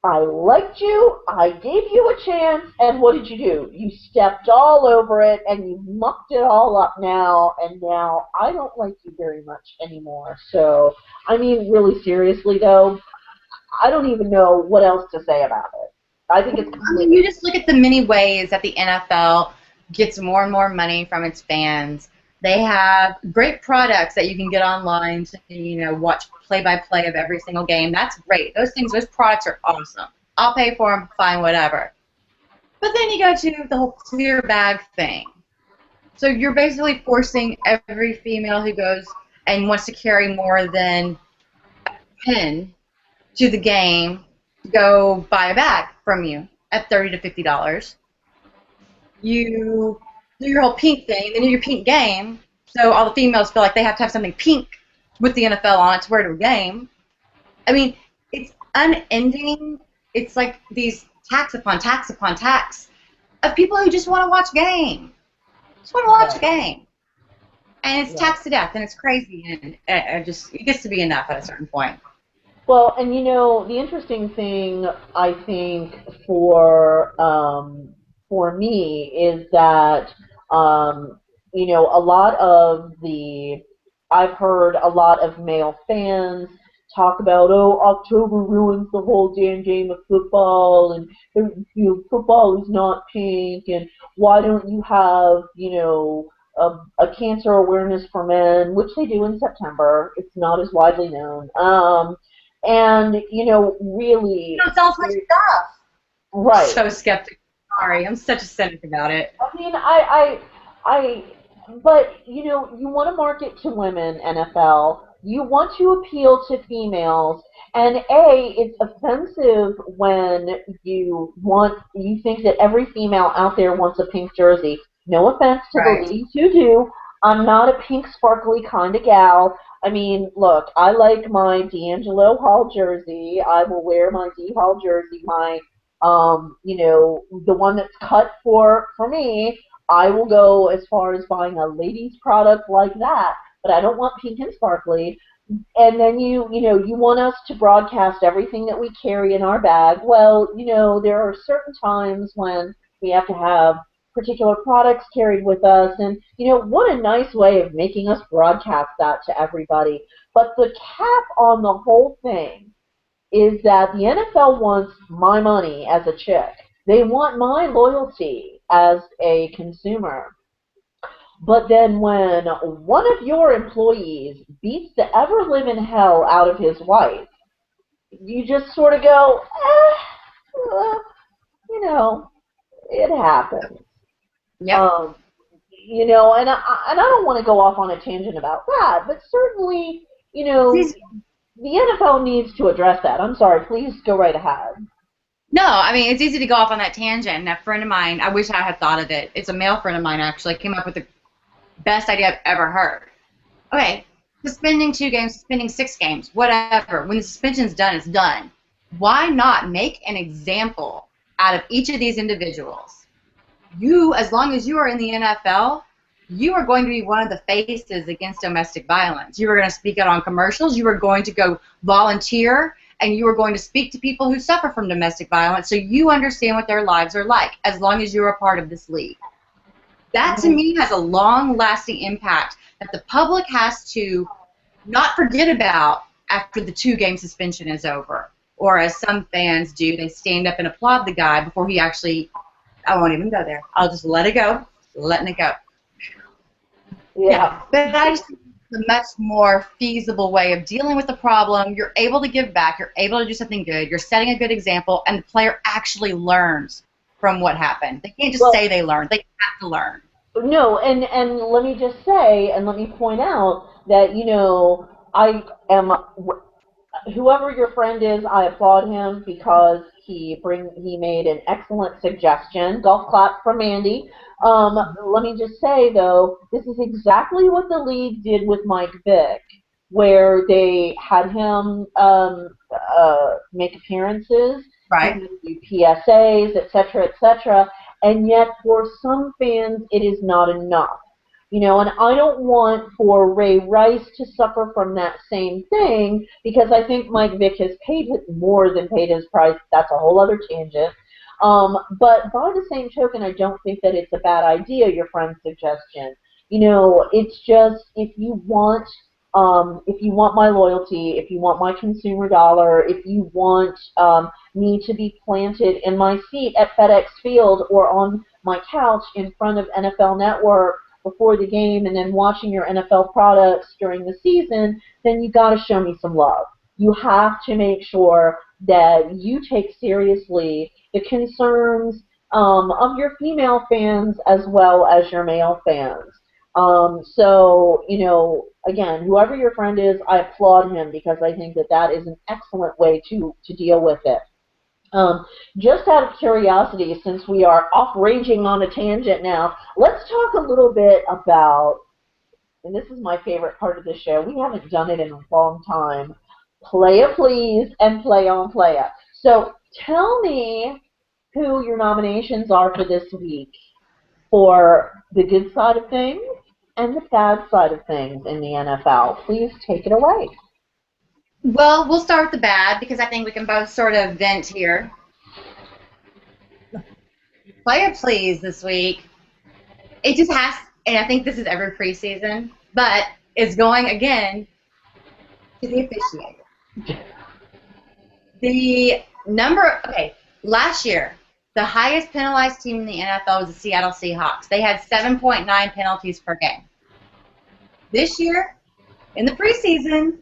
I liked you, I gave you a chance, and what did you do? You stepped all over it, and you mucked it all up now, and now I don't like you very much anymore. So, I mean, really seriously, though, I don't even know what else to say about it. I think it's you just look at the many ways that the NFL gets more and more money from its fans. They have great products that you can get online to, watch play-by-play of every single game. That's great. Those products are awesome. I'll pay for them, fine, whatever. But then you go to the whole clear bag thing. So you're basically forcing every female who goes and wants to carry more than a pen to the game to go buy a bag from you at $30 to $50. You do your whole pink thing, then do your pink game, so all the females feel like they have to have something pink with the NFL on it to wear to a game. I mean, it's unending. It's like these tax upon tax upon tax of people who just want to watch a game. Just want to watch a game. And it's taxed to death, and it's crazy, and it gets to be enough at a certain point. Well, and the interesting thing, I think, for me is that, I've heard a lot of male fans talk about, oh, October ruins the whole damn game of football, and football is not pink, and why don't you have, a cancer awareness for men, which they do in September. It's not as widely known. And, really... You don't sell as much stuff. Right. So skeptical. Sorry, I'm such a cynic about it. I mean, but you know, you want to market to women, NFL. You want to appeal to females, and it's offensive when you think that every female out there wants a pink jersey. No offense to the Right. ladies who do. I'm not a pink sparkly kind of gal. I mean, look, I like my D'Angelo Hall jersey. I will wear my D Hall jersey, my the one that's cut for me. I will go as far as buying a ladies product like that, but I don't want pink and sparkly. And then you want us to broadcast everything that we carry in our bag. Well, there are certain times when we have to have particular products carried with us, and what a nice way of making us broadcast that to everybody. But the cap on the whole thing is that the NFL wants my money as a chick. They want my loyalty as a consumer. But then when one of your employees beats the ever living hell out of his wife, you just sort of go, well, you know, it happens. Yep. Um, and I don't want to go off on a tangent about that, but certainly, the NFL needs to address that. I'm sorry, please go right ahead. No, I mean, it's easy to go off on that tangent. And a friend of mine, I wish I had thought of it. It's a male friend of mine, actually, came up with the best idea I've ever heard. Okay, suspending 2 games, suspending 6 games, whatever. When the suspension's done, it's done. Why not make an example out of each of these individuals? You, as long as you are in the NFL, you are going to be one of the faces against domestic violence. You are going to speak out on commercials. You are going to go volunteer, and you are going to speak to people who suffer from domestic violence so you understand what their lives are like as long as you're a part of this league. That, to me, has a long-lasting impact that the public has to not forget about after the 2-game suspension is over. Or as some fans do, they stand up and applaud the guy before he actually, I won't even go there. I'll just let it go, letting it go. Yeah. But I just think it's a much more feasible way of dealing with the problem. You're able to give back. You're able to do something good. You're setting a good example, and the player actually learns from what happened. They can't just say they learned. They have to learn. No, and let me just say, and let me point out that I am whoever your friend is, I applaud him because he made an excellent suggestion. Golf clap from Mandi. Let me just say though, this is exactly what the league did with Mike Vick, where they had him make appearances, he Right? would do PSAs, etc., and yet for some fans it is not enough. And I don't want for Ray Rice to suffer from that same thing because I think Mike Vick has paid more than paid his price. That's a whole other tangent. But by the same token, I don't think that it's a bad idea, your friend's suggestion. It's just if you want my loyalty, if you want my consumer dollar, if you want me to be planted in my seat at FedEx Field or on my couch in front of NFL Network before the game and then watching your NFL products during the season, then you got to show me some love. You have to make sure that you take seriously the concerns of your female fans as well as your male fans. Again, whoever your friend is, I applaud him because I think that that is an excellent way to deal with it. Um, just out of curiosity, since we are off raging on a tangent now, let's talk a little bit about, and this is my favorite part of the show, we haven't done it in a long time, Playa Please and Play on Playa. So tell me who your nominations are for this week for the good side of things and the bad side of things in the NFL. Please take it away. Well, we'll start with the bad because I think we can both sort of vent here. Player please this week. It just has, and I think this is every preseason, but it's going again to the officiator. Last year, the highest penalized team in the NFL was the Seattle Seahawks. They had 7.9 penalties per game. This year, in the preseason,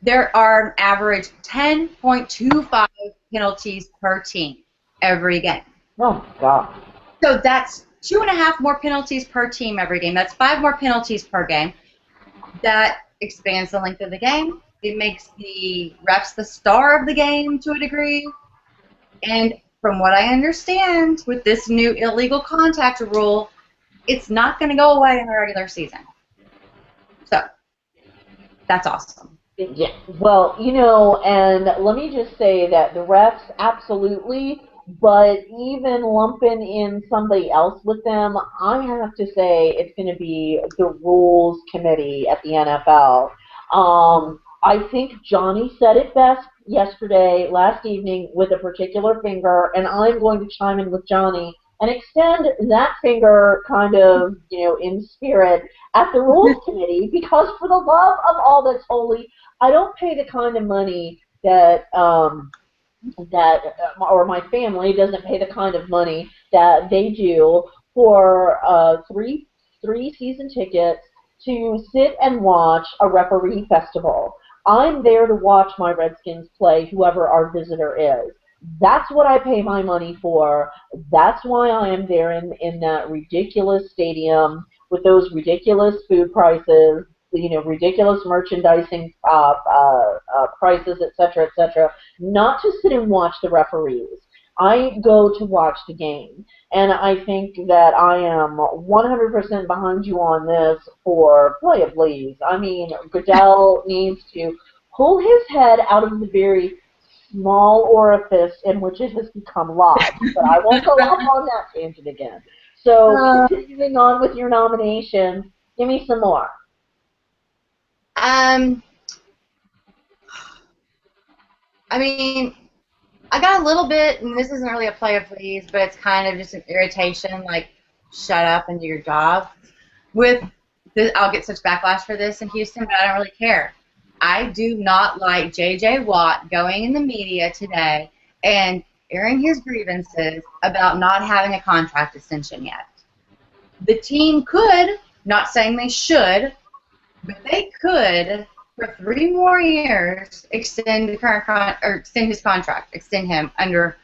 there are an average 10.25 penalties per team every game. Oh, God. So that's 2.5 more penalties per team every game. That's 5 more penalties per game. That expands the length of the game. It makes the refs the star of the game to a degree. And from what I understand, with this new illegal contact rule, it's not going to go away in the regular season. So, that's awesome. Yeah. Well, and let me just say that the refs absolutely, but even lumping in somebody else with them, I have to say it's going to be the rules committee at the NFL. I think Johnny said it best last evening, with a particular finger, and I'm going to chime in with Johnny and extend that finger kind of, in spirit at the rules committee, because for the love of all that's holy, I don't pay the kind of money or my family doesn't pay the kind of money that they do for three season tickets to sit and watch a referee festival. I'm there to watch my Redskins play, whoever our visitor is. That's what I pay my money for. That's why I am there in that ridiculous stadium with those ridiculous food prices, ridiculous merchandising prices, et cetera, not to sit and watch the referees. I go to watch the game, and I think that I am 100% behind you on this for Playa Please. I mean, Goodell needs to pull his head out of the very small orifice in which it has become lodged. But I won't go off on that tangent again. So, continuing on with your nomination, give me some more. I mean, I got a little bit, and this isn't really a play of please, but it's kind of just an irritation, like, shut up and do your job. I'll get such backlash for this in Houston, but I don't really care. I do not like J.J. Watt going in the media today and airing his grievances about not having a contract extension yet. The team could, not saying they should, but they could, for 3 more years, extend his contract, extend him under,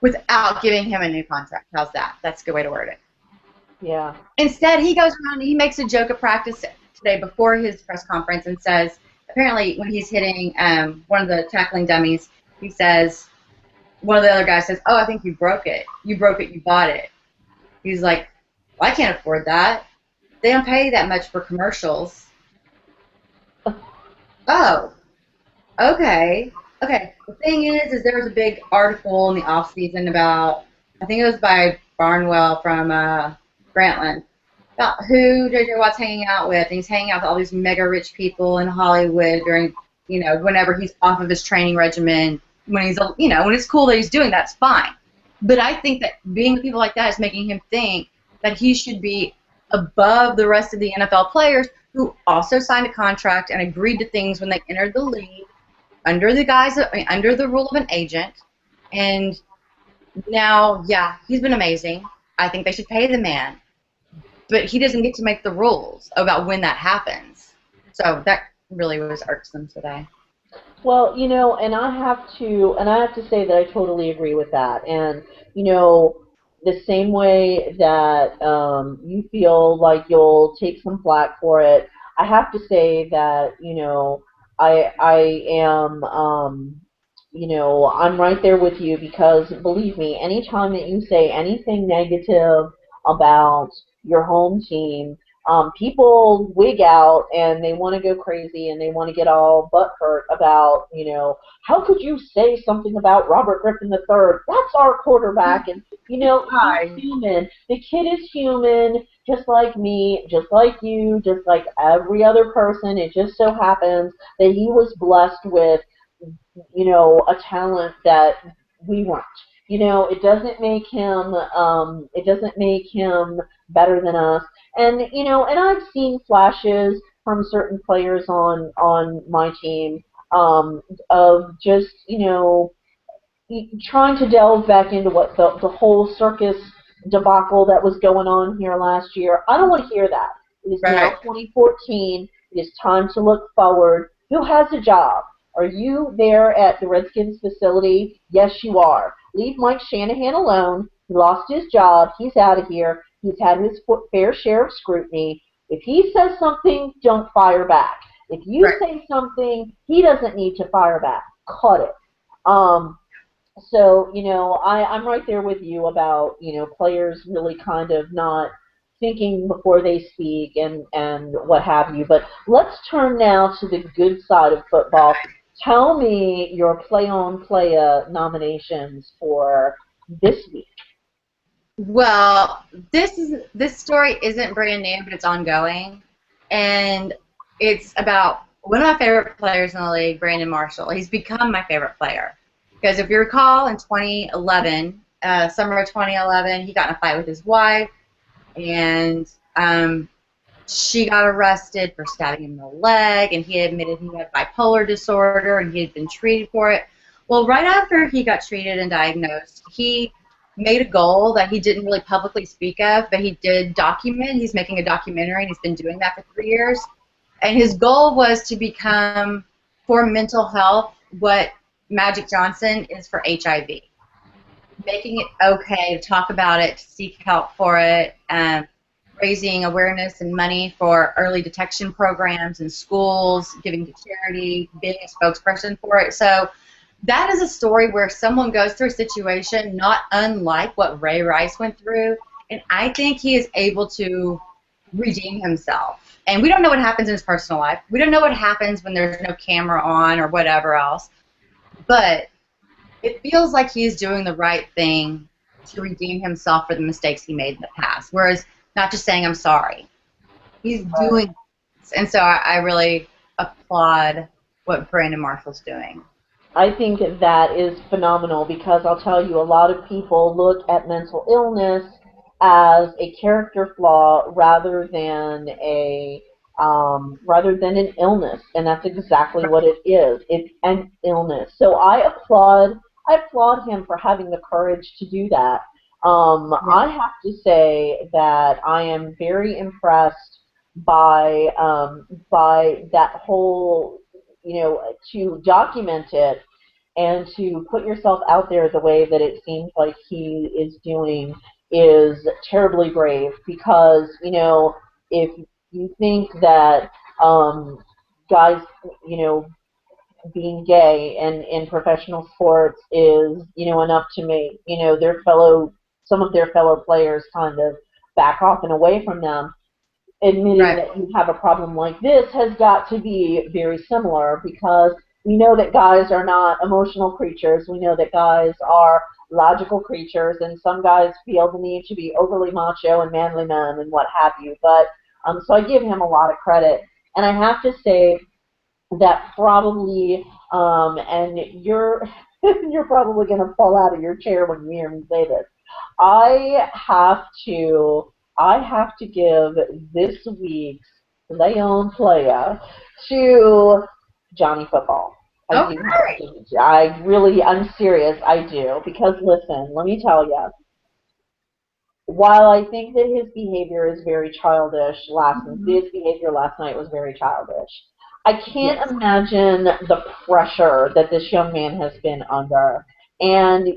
without giving him a new contract. How's that? That's a good way to word it. Yeah. Instead, he goes around and he makes a joke at practice today before his press conference and says, apparently when he's hitting one of the tackling dummies, he says, one of the other guys says, "Oh, I think you broke it. You broke it. You bought it." He's like, "Well, I can't afford that. They don't pay that much for commercials." Oh, okay. Okay. The thing is there was a big article in the off season about, I think it was by Barnwell from Grantland, about who J.J. Watt's hanging out with. And he's hanging out with all these mega rich people in Hollywood during, whenever he's off of his training regimen. When he's, when it's cool that he's doing that's fine. But I think that being with people like that is making him think that he should be above the rest of the NFL players who also signed a contract and agreed to things when they entered the league under the rule of an agent. And now, yeah, he's been amazing. I think they should pay the man. But he doesn't get to make the rules about when that happens. So that really was irksome today. Well, and I have to say that I totally agree with that. And, the same way that you feel like you'll take some flack for it, I have to say that, I am, I'm right there with you, because believe me, anytime that you say anything negative about your home team, people wig out and they want to go crazy and they want to get all butthurt about, how could you say something about Robert Griffin III? That's our quarterback, and he's human. The kid is human, just like me, just like you, just like every other person. It just so happens that he was blessed with, a talent that we weren't. It doesn't make him better than us. And and I've seen flashes from certain players on my team of just trying to delve back into what the whole circus debacle that was going on here last year. I don't want to hear that. It is now 2014. It is time to look forward. Who has a job? Are you there at the Redskins facility? Yes, you are. Leave Mike Shanahan alone. He lost his job. He's out of here. He's had his fair share of scrutiny. If he says something, don't fire back. If you Right. say something, he doesn't need to fire back. Cut it. So, I'm right there with you about, players really kind of not thinking before they speak and what have you. But let's turn now to the good side of football. Tell me your play-on-playa nominations for this week. Well, this story isn't brand new, but it's ongoing, and it's about one of my favorite players in the league, Brandon Marshall. He's become my favorite player because if you recall, in 2011, summer of 2011, he got in a fight with his wife, and she got arrested for stabbing him in the leg, and he admitted he had bipolar disorder, and he had been treated for it. Well, right after he got treated and diagnosed, he made a goal that he didn't really publicly speak of, but he did document. He's making a documentary, and he's been doing that for 3 years. And his goal was to become, for mental health, what Magic Johnson is for HIV. Making it okay to talk about it, to seek help for it, raising awareness and money for early detection programs in schools, giving to charity, being a spokesperson for it. So that is a story where someone goes through a situation not unlike what Ray Rice went through, and I think he is able to redeem himself. And we don't know what happens in his personal life. We don't know what happens when there's no camera on or whatever else. But it feels like he is doing the right thing to redeem himself for the mistakes he made in the past. Whereas not just saying I'm sorry. He's doing this. And so I really applaud what Brandon Marshall's doing. I think that is phenomenal because I'll tell you, a lot of people look at mental illness as a character flaw rather than an illness, and that's exactly what it is. It's an illness. So I applaud him for having the courage to do that. I have to say that I am very impressed by that whole, to document it and to put yourself out there the way that it seems like he is doing is terribly brave because, if you think that guys, being gay and in professional sports is, enough to make, some of their fellow players kind of back off and away from them, admitting Right. that you have a problem like this has got to be very similar because we know that guys are not emotional creatures. We know that guys are logical creatures, and some guys feel the need to be overly macho and manly men and what have you. But so I give him a lot of credit, and I have to say that probably, and you're you're probably going to fall out of your chair when you hear me say this. I have to I have to give this week's Play on Playa to Johnny Football. I do. Okay. I'm serious. I do because listen, let me tell you. While I think that his behavior is very childish, his behavior last night was very childish. I can't Yes. imagine the pressure that this young man has been under. And,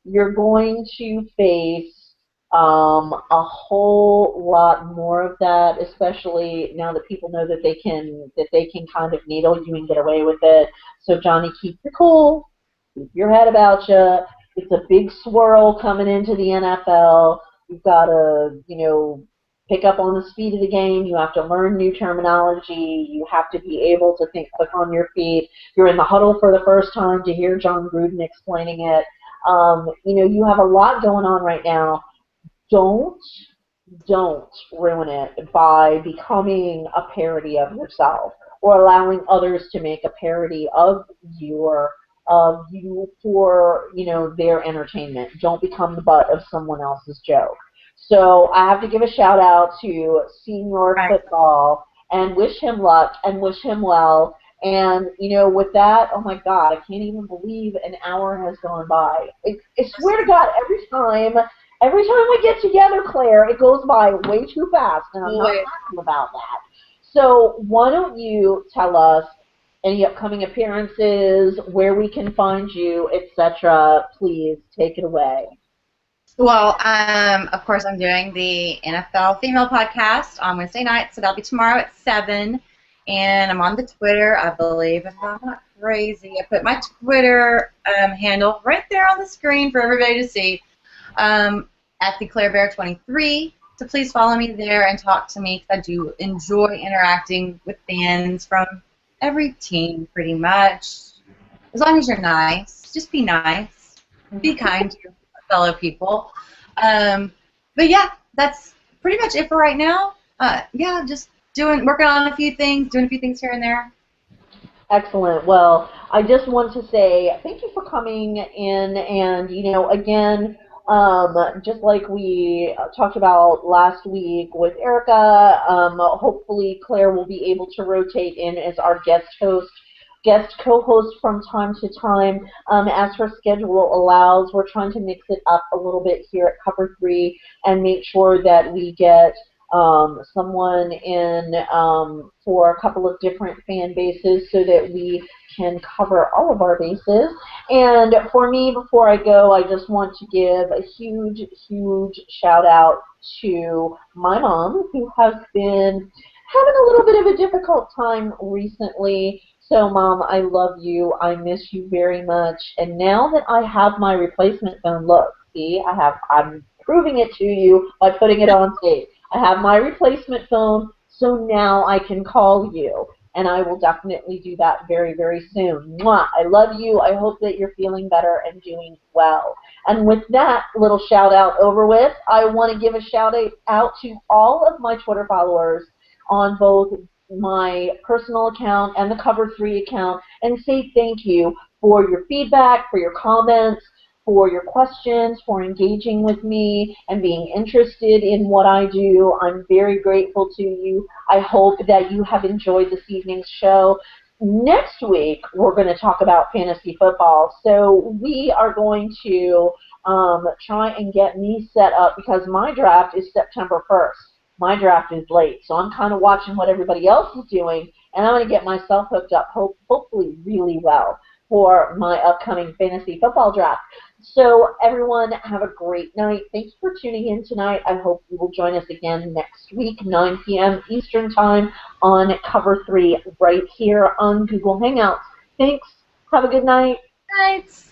you're going to face a whole lot more of that, especially now that people know that they can kind of needle you and get away with it. So Johnny, keep your cool, keep your head about you. It's a big swirl coming into the NFL. You've got to, pick up on the speed of the game. You have to learn new terminology. You have to be able to think quick on your feet. You're in the huddle for the first time to hear John Gruden explaining it. You have a lot going on right now. Don't don't ruin it by becoming a parody of yourself or allowing others to make a parody of you for their entertainment. Don't become the butt of someone else's joke. So I have to give a shout out to Senior Right. Football and wish him luck and wish him well. And with that, oh my God, I can't even believe an hour has gone by. I swear to God, every time we get together, Claire, it goes by way too fast, and I'm not happy about that. So why don't you tell us any upcoming appearances, where we can find you, etc. Please take it away. Well, of course, I'm doing the NFL Female Podcast on Wednesday night, so that'll be tomorrow at 7. And I'm on the Twitter, I believe, if I'm not crazy. I put my Twitter handle right there on the screen for everybody to see, at the Claire Bear 23. So please follow me there and talk to me, because I do enjoy interacting with fans from every team, pretty much. As long as you're nice, just be nice. Be kind to your fellow people. But yeah, that's pretty much it for right now. Yeah, just working on a few things, doing a few things here and there. Excellent. Well, I just want to say thank you for coming in, and again, just like we talked about last week with Erica, hopefully Claire will be able to rotate in as our guest co-host from time to time, as her schedule allows. We're trying to mix it up a little bit here at Cover 3 and make sure that we get someone in for a couple of different fan bases so that we can cover all of our bases. And for me, before I go, I just want to give a huge, huge shout out to my mom, who has been having a little bit of a difficult time recently. So, Mom, I love you. I miss you very much. And now that I have my replacement phone, look, see, I'm proving it to you by putting it on tape. I have my replacement phone, so now I can call you. And I will definitely do that very, very soon. Mwah! I love you. I hope that you're feeling better and doing well. And with that little shout out over with, I want to give a shout out to all of my Twitter followers on both my personal account and the Cover 3 account, and say thank you for your feedback, for your comments, for your questions, for engaging with me and being interested in what I do. I'm very grateful to you. I hope that you have enjoyed this evening's show. Next week, we're going to talk about fantasy football. So we are going to try and get me set up, because my draft is September 1st. My draft is late, so I'm kind of watching what everybody else is doing, and I'm going to get myself hooked up, hopefully really well, for my upcoming fantasy football draft. So everyone, have a great night. Thank you for tuning in tonight. I hope you will join us again next week, 9 p.m. Eastern Time on Cover 3 right here on Google Hangouts. Thanks. Have a good night. Nights.